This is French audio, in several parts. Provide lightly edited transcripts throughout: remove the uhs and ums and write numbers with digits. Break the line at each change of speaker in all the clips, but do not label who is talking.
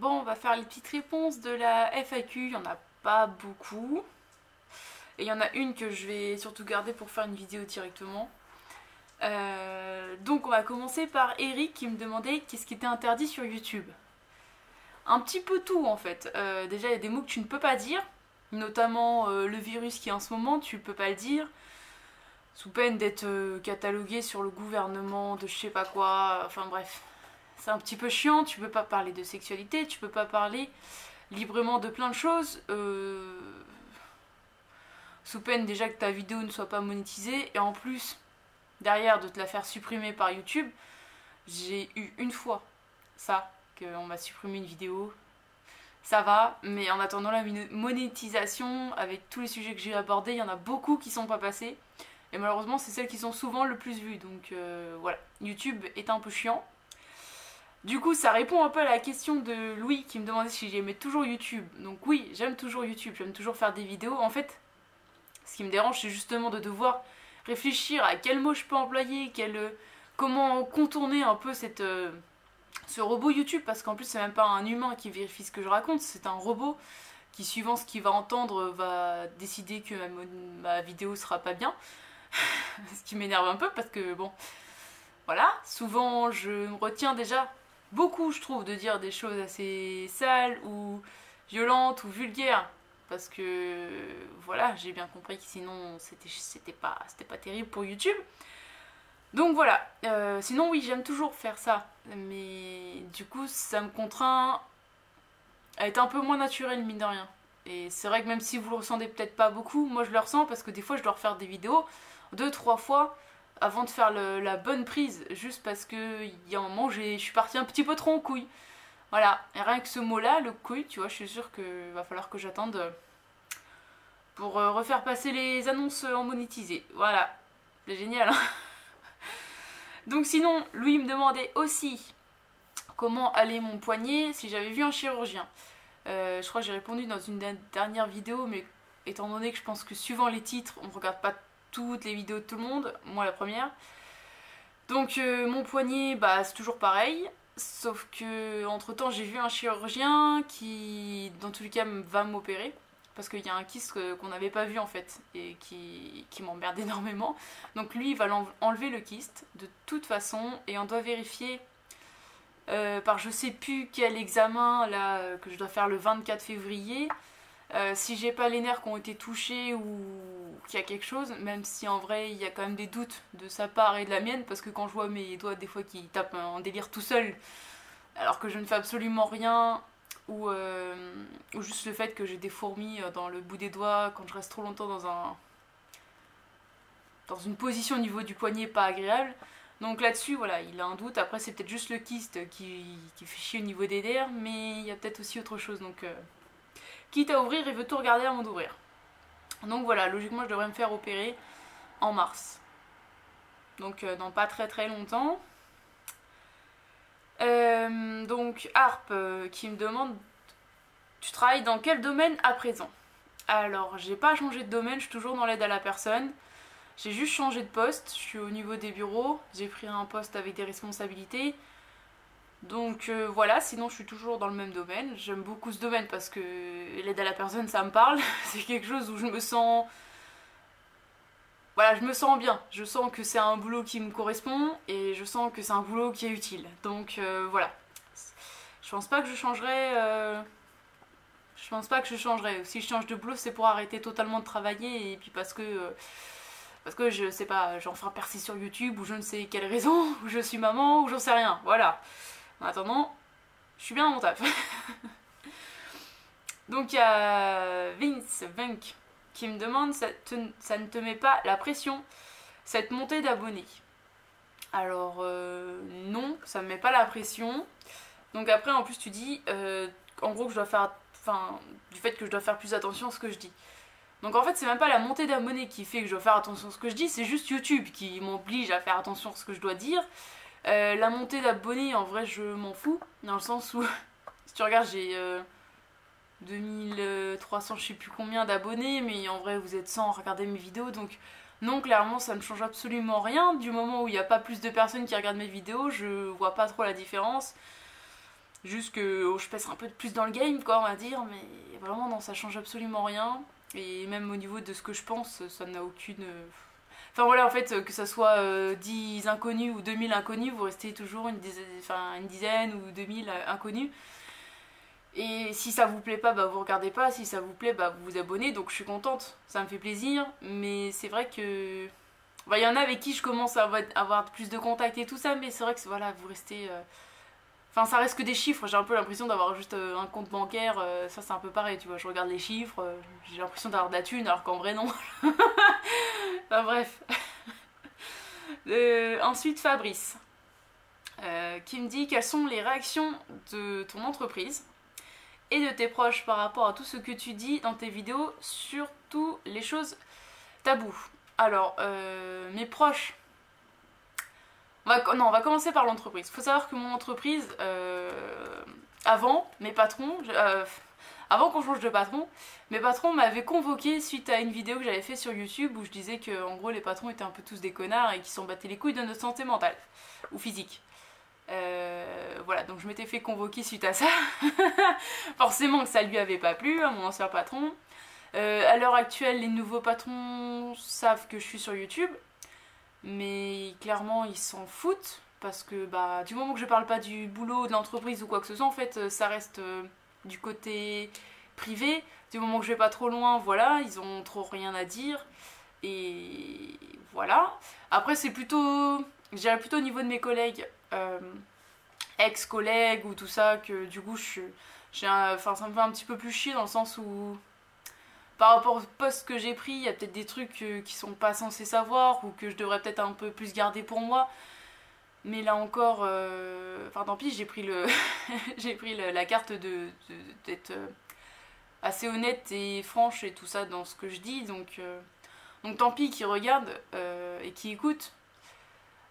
bon, on va faire les petites réponses de la FAQ. Il n'y en a pas beaucoup. Et il y en a une que je vais surtout garder pour faire une vidéo directement. Donc on va commencer par Eric qui me demandait qu'est-ce qui était interdit sur YouTube. Un petit peu tout en fait. Déjà il y a des mots que tu ne peux pas dire, notamment le virus qui est en ce moment, tu peux pas le dire, sous peine d'être catalogué sur le gouvernement de je sais pas quoi, enfin bref. C'est un petit peu chiant, tu peux pas parler de sexualité, tu peux pas parler librement de plein de choses, sous peine déjà que ta vidéo ne soit pas monétisée, et en plus, derrière de te la faire supprimer par YouTube, j'ai eu une fois ça, qu'on m'a supprimé une vidéo, ça va, mais en attendant la monétisation, avec tous les sujets que j'ai abordés, il y en a beaucoup qui sont pas passés, et malheureusement c'est celles qui sont souvent le plus vues, donc voilà, YouTube est un peu chiant. Du coup, ça répond un peu à la question de Louis qui me demandait si j'aimais toujours YouTube. Donc oui, j'aime toujours YouTube, j'aime toujours faire des vidéos. En fait, ce qui me dérange, c'est justement de devoir réfléchir à quel mot je peux employer, comment contourner un peu ce robot YouTube, parce qu'en plus, c'est même pas un humain qui vérifie ce que je raconte, c'est un robot qui, suivant ce qu'il va entendre, va décider que ma vidéo sera pas bien. Ce qui m'énerve un peu, parce que bon, voilà, souvent je me retiens déjà beaucoup, je trouve, de dire des choses assez sales ou violentes ou vulgaires, parce que voilà, j'ai bien compris que sinon c'était pas terrible pour YouTube. Donc voilà, sinon oui, j'aime toujours faire ça, mais du coup ça me contraint à être un peu moins naturel, mine de rien. Et c'est vrai que même si vous le ressentez peut-être pas beaucoup, moi je le ressens parce que des fois je dois refaire des vidéos 2-3 fois avant de faire la bonne prise, juste parce que il y a un moment je suis partie un petit peu trop en couille. Voilà, et rien que ce mot-là, le couille, tu vois, je suis sûre qu'il va falloir que j'attende pour refaire passer les annonces en monétisé. Voilà, c'est génial. Hein. Donc sinon, lui me demandait aussi comment allait mon poignet, si j'avais vu un chirurgien. Je crois que j'ai répondu dans une dernière vidéo, mais étant donné que je pense que suivant les titres, on ne regarde pas toutes les vidéos de tout le monde, moi la première. Donc mon poignet, bah c'est toujours pareil, sauf que entre temps j'ai vu un chirurgien qui, dans tous les cas, va m'opérer. Parce qu'il y a un kyste qu'on n'avait pas vu en fait, et qui m'emmerde énormément. Donc lui, il va enlever le kyste, de toute façon, et on doit vérifier par je sais plus quel examen là que je dois faire le 24 février. Si j'ai pas les nerfs qui ont été touchés ou qu'il y a quelque chose, même si en vrai il y a quand même des doutes de sa part et de la mienne, parce que quand je vois mes doigts des fois qui tapent en délire tout seul, alors que je ne fais absolument rien, ou juste le fait que j'ai des fourmis dans le bout des doigts quand je reste trop longtemps dans une position au niveau du poignet pas agréable. Donc là-dessus, voilà, il a un doute. Après, c'est peut-être juste le kyste qui fait chier au niveau des nerfs, mais il y a peut-être aussi autre chose. Donc, quitte à ouvrir, il veut tout regarder avant d'ouvrir. Donc voilà, logiquement, je devrais me faire opérer en mars. Donc, dans pas très très longtemps. Donc, Harp qui me demande tu travailles dans quel domaine à présent? Alors, j'ai pas changé de domaine, je suis toujours dans l'aide à la personne. J'ai juste changé de poste, je suis au niveau des bureaux, j'ai pris un poste avec des responsabilités. Donc voilà, sinon je suis toujours dans le même domaine. J'aime beaucoup ce domaine parce que l'aide à la personne, ça me parle. C'est quelque chose où je me sens... Voilà, je me sens bien. Je sens que c'est un boulot qui me correspond et je sens que c'est un boulot qui est utile. Donc voilà. Je pense pas que je changerais... Je pense pas que je changerais. Si je change de boulot, c'est pour arrêter totalement de travailler et puis parce que je sais pas, j'en fais un percé sur YouTube ou je ne sais quelle raison, ou je suis maman ou j'en sais rien. Voilà. En attendant, je suis bien à mon taf. Donc il y a Vink qui me demande ça ne te met pas la pression, cette montée d'abonnés? Alors non, ça me met pas la pression. Donc après en plus tu dis en gros que je dois faire, enfin du fait que je dois faire plus attention à ce que je dis. Donc en fait c'est même pas la montée d'abonnés qui fait que je dois faire attention à ce que je dis, c'est juste YouTube qui m'oblige à faire attention à ce que je dois dire. La montée d'abonnés en vrai je m'en fous, dans le sens où si tu regardes j'ai 2300 je sais plus combien d'abonnés, mais en vrai vous êtes 100 à regarder mes vidéos, donc non clairement ça ne change absolument rien. Du moment où il n'y a pas plus de personnes qui regardent mes vidéos, je vois pas trop la différence. Juste que je passe un peu plus dans le game, quoi, on va dire, mais vraiment, non, ça change absolument rien. Et même au niveau de ce que je pense, ça n'a aucune. Enfin voilà, en fait, que ça soit 10 inconnus ou 2000 inconnus, vous restez toujours une dizaine ou 2000 inconnus. Et si ça vous plaît pas, bah vous regardez pas. Si ça vous plaît, bah vous vous abonnez. Donc je suis contente, ça me fait plaisir. Mais c'est vrai que. Bah, il y en a avec qui je commence à avoir plus de contact et tout ça, mais c'est vrai que voilà, vous restez. Enfin, ça reste que des chiffres. J'ai un peu l'impression d'avoir juste un compte bancaire. Ça, c'est un peu pareil, tu vois. Je regarde les chiffres, j'ai l'impression d'avoir de la thune, alors qu'en vrai, non. Enfin, bref. Ensuite, Fabrice, qui me dit quelles sont les réactions de ton entreprise et de tes proches par rapport à tout ce que tu dis dans tes vidéos, surtout les choses tabous. Alors, mes proches. On va commencer par l'entreprise. Il faut savoir que mon entreprise, avant, mes patrons, avant qu'on change de patron, mes patrons m'avaient convoqué suite à une vidéo que j'avais fait sur YouTube où je disais que en gros les patrons étaient un peu tous des connards et qu'ils s'en battaient les couilles de notre santé mentale ou physique. Voilà, donc je m'étais fait convoquer suite à ça. Forcément que ça lui avait pas plu à mon ancien patron. À l'heure actuelle, les nouveaux patrons savent que je suis sur YouTube. Mais clairement ils s'en foutent parce que bah du moment que je parle pas du boulot de l'entreprise ou quoi que ce soit, en fait ça reste du côté privé. Du moment que je vais pas trop loin, voilà, ils ont trop rien à dire et voilà. Après c'est plutôt, je dirais plutôt au niveau de mes collègues, ex-collègues ou tout ça, que du coup enfin ça me fait un petit peu plus chier dans le sens où par rapport au poste que j'ai pris, il y a peut-être des trucs qui sont pas censés savoir ou que je devrais peut-être un peu plus garder pour moi. Mais là encore, enfin tant pis, j'ai pris j'ai pris la carte d'être assez honnête et franche et tout ça dans ce que je dis. Donc tant pis qu'ils regardent et qu'ils écoutent.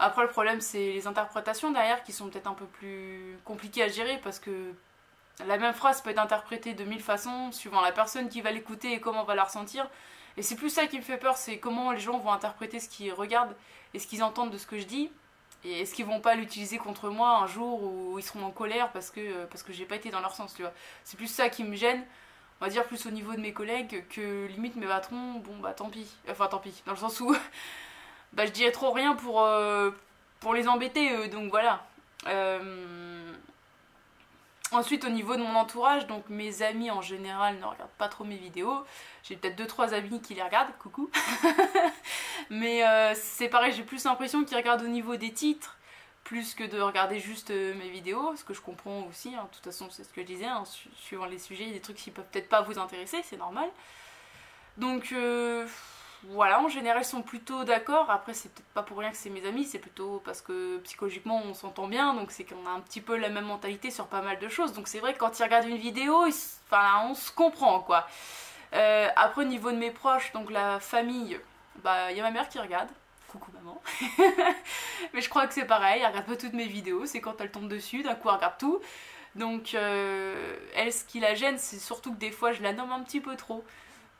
Après le problème c'est les interprétations derrière qui sont peut-être un peu plus compliquées à gérer parce que la même phrase peut être interprétée de 1000 façons, suivant la personne qui va l'écouter et comment on va la ressentir. Et c'est plus ça qui me fait peur, c'est comment les gens vont interpréter ce qu'ils regardent et ce qu'ils entendent de ce que je dis. Et est-ce qu'ils vont pas l'utiliser contre moi un jour où ils seront en colère parce que j'ai pas été dans leur sens, tu vois. C'est plus ça qui me gêne, on va dire plus au niveau de mes collègues, que limite mes patrons, bon bah tant pis. Enfin tant pis, dans le sens où bah je dirais trop rien pour les embêter eux, donc voilà. Ensuite, au niveau de mon entourage, donc mes amis en général ne regardent pas trop mes vidéos. J'ai peut-être 2-3 amis qui les regardent, coucou. Mais c'est pareil, j'ai plus l'impression qu'ils regardent au niveau des titres, plus que de regarder juste mes vidéos, ce que je comprends aussi, hein. De toute façon c'est ce que je disais, hein, suivant les sujets, il y a des trucs qui peuvent peut-être pas vous intéresser, c'est normal. Donc voilà, en général ils sont plutôt d'accord. Après c'est peut-être pas pour rien que c'est mes amis, c'est plutôt parce que psychologiquement on s'entend bien, donc c'est qu'on a un petit peu la même mentalité sur pas mal de choses. Donc c'est vrai que quand ils regardent une vidéo, enfin on se comprend quoi. Après au niveau de mes proches, donc la famille, bah il y a ma mère qui regarde. Coucou maman. Mais je crois que c'est pareil, elle regarde pas toutes mes vidéos, c'est quand elle tombe dessus, d'un coup elle regarde tout. Donc elle, ce qui la gêne, c'est surtout que des fois je la nomme un petit peu trop.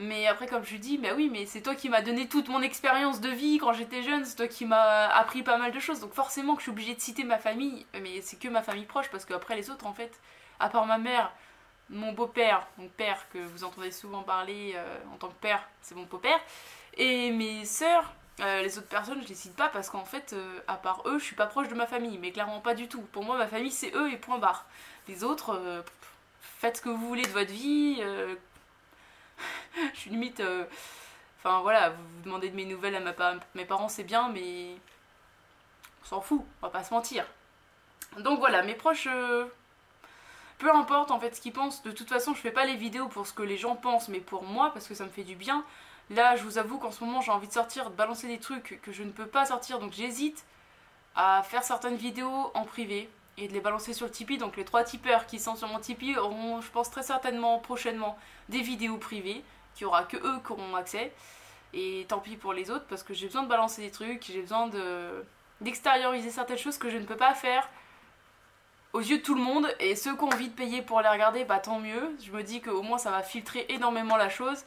Mais après, comme je lui dis, bah oui, mais c'est toi qui m'as donné toute mon expérience de vie quand j'étais jeune, c'est toi qui m'as appris pas mal de choses, donc forcément que je suis obligée de citer ma famille, mais c'est que ma famille proche, parce qu'après les autres, en fait, à part ma mère, mon beau-père, mon père, que vous entendez souvent parler en tant que père, c'est mon beau-père, et mes sœurs, les autres personnes, je les cite pas parce qu'en fait, à part eux, je suis pas proche de ma famille, mais clairement pas du tout. Pour moi, ma famille, c'est eux et point barre. Les autres, faites ce que vous voulez de votre vie. Je suis limite. Enfin voilà, vous demandez de mes nouvelles à mes parents, c'est bien, mais. On s'en fout, on va pas se mentir. Donc voilà, mes proches. Peu importe en fait ce qu'ils pensent, de toute façon, je fais pas les vidéos pour ce que les gens pensent, mais pour moi, parce que ça me fait du bien. Là, je vous avoue qu'en ce moment, j'ai envie de sortir, de balancer des trucs que je ne peux pas sortir, donc j'hésite à faire certaines vidéos en privé et de les balancer sur le Tipeee. Donc les 3 tipeurs qui sont sur mon Tipeee auront, je pense très certainement prochainement, des vidéos privées qui aura que eux qui auront accès. Et tant pis pour les autres parce que j'ai besoin de balancer des trucs, j'ai besoin d'extérioriser certaines choses que je ne peux pas faire aux yeux de tout le monde. Et ceux qui ont envie de payer pour les regarder, bah tant mieux. Je me dis qu'au moins ça va filtrer énormément la chose.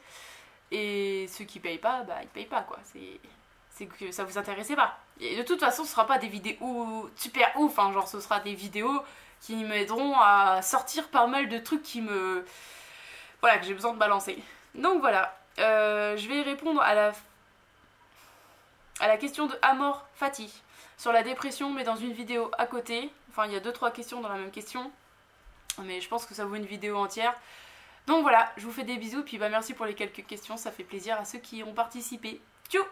Et ceux qui payent pas, bah ils payent pas quoi. C'est que ça vous intéressait pas. Et de toute façon, ce sera pas des vidéos super ouf, hein, genre ce sera des vidéos qui m'aideront à sortir pas mal de trucs voilà, que j'ai besoin de balancer. Donc voilà, je vais répondre à la question de Amor Fatih sur la dépression, mais dans une vidéo à côté. Enfin, il y a 2-3 questions dans la même question, mais je pense que ça vaut une vidéo entière. Donc voilà, je vous fais des bisous, puis bah merci pour les quelques questions, ça fait plaisir à ceux qui ont participé. Tchou!